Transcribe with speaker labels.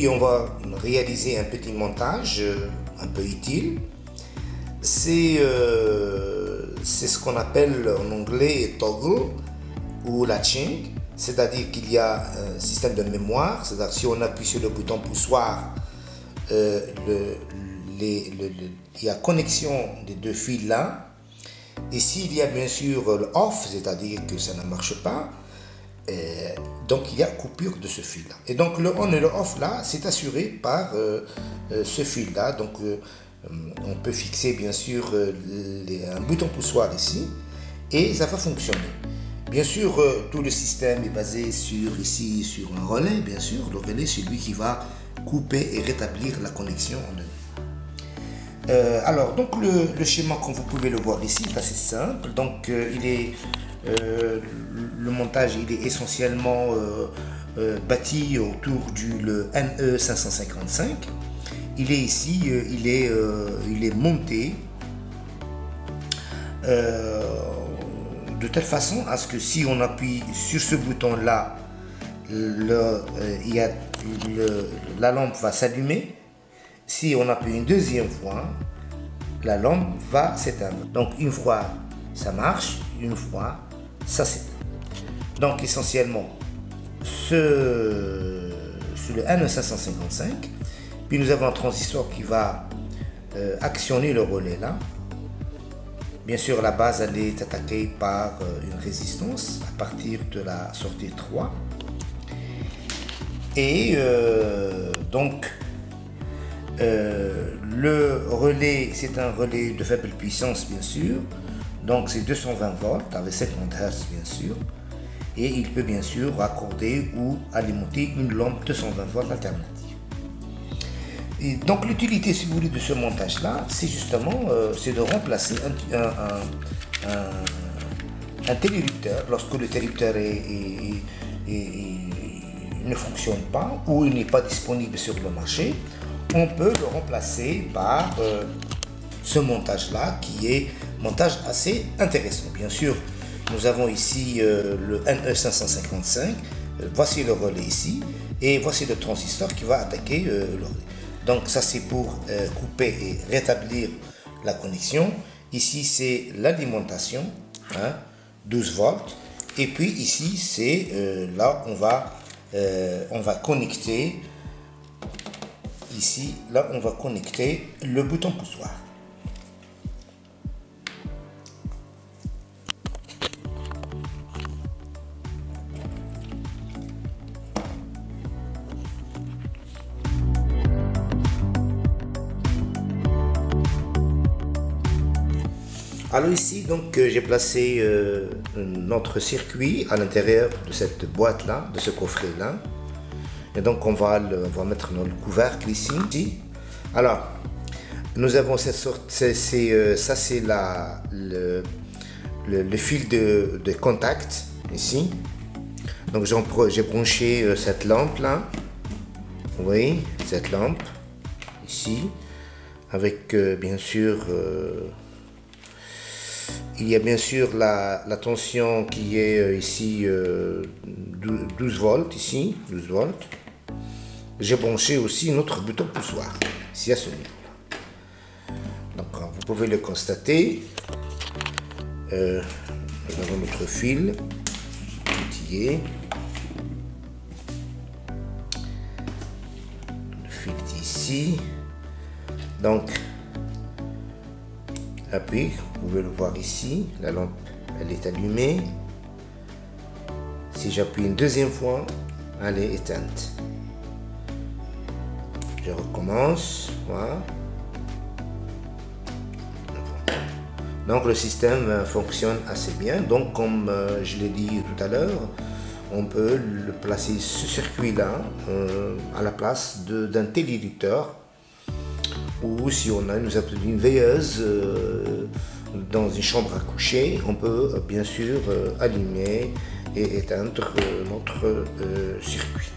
Speaker 1: Aujourd'hui, on va réaliser un petit montage un peu utile. C'est ce qu'on appelle en anglais toggle ou latching, c'est-à-dire qu'il y a un système de mémoire, c'est-à-dire si on appuie sur le bouton poussoir, il y a connexion des deux fils là. Et s'il y a bien sûr le off, c'est-à-dire que ça ne marche pas, donc il y a coupure de ce fil là. Et donc le on et le off là, c'est assuré par ce fil là. Donc on peut fixer bien sûr un bouton poussoir ici et ça va fonctionner. Bien sûr, tout le système est basé sur un relais, bien sûr. Le relais, c'est lui qui va couper et rétablir la connexion en ligne. Alors, donc le schéma, comme vous pouvez le voir ici, est assez simple. Donc, le montage, il est essentiellement bâti autour du NE555. Il est ici, il est monté de telle façon à ce que si on appuie sur ce bouton là, la lampe va s'allumer. Si on appuie une deuxième fois, la lampe va s'éteindre. Donc une fois ça marche, une fois ça s'éteint. Donc essentiellement sur le NE555, puis nous avons un transistor qui va actionner le relais là. Bien sûr, la base elle est attaquée par une résistance à partir de la sortie 3. Et donc, le relais, c'est un relais de faible puissance, bien sûr. Donc, c'est 220 volts avec 50 Hz, bien sûr. Et il peut bien sûr raccorder ou alimenter une lampe 220 volts alternative. Et donc l'utilité, si vous voulez, de ce montage là, c'est justement c'est de remplacer un téléducteur lorsque le téléducteur ne fonctionne pas ou il n'est pas disponible sur le marché. On peut le remplacer par ce montage là qui est un montage assez intéressant. Bien sûr, nous avons ici le NE555, voici le relais ici et voici le transistor qui va attaquer le relais. Donc ça c'est pour couper et rétablir la connexion. Ici c'est l'alimentation, 12 volts. Et puis ici c'est là on va connecter. Ici là on va connecter le bouton poussoir. Alors ici, donc j'ai placé notre circuit à l'intérieur de cette boîte là, de ce coffret là. Et donc on va mettre notre couvercle ici. Alors, nous avons cette sorte, ça c'est le fil de contact ici. Donc j'ai branché cette lampe là. Vous voyez, cette lampe ici, avec bien sûr il y a bien sûr la tension qui est ici 12 volts ici, 12 volts. J'ai branché aussi notre bouton poussoir ici à ce niveau-là. Donc vous pouvez le constater. Nous avons notre fil outillé. Le fil est ici. Donc appuie, vous pouvez le voir ici, la lampe elle est allumée. Si j'appuie une deuxième fois, elle est éteinte. Je recommence, voilà. Donc le système fonctionne assez bien. Donc comme je l'ai dit tout à l'heure, on peut le placer ce circuit là à la place d'un téléducteur. Ou si nous avons une veilleuse dans une chambre à coucher, on peut bien sûr allumer et éteindre notre circuit.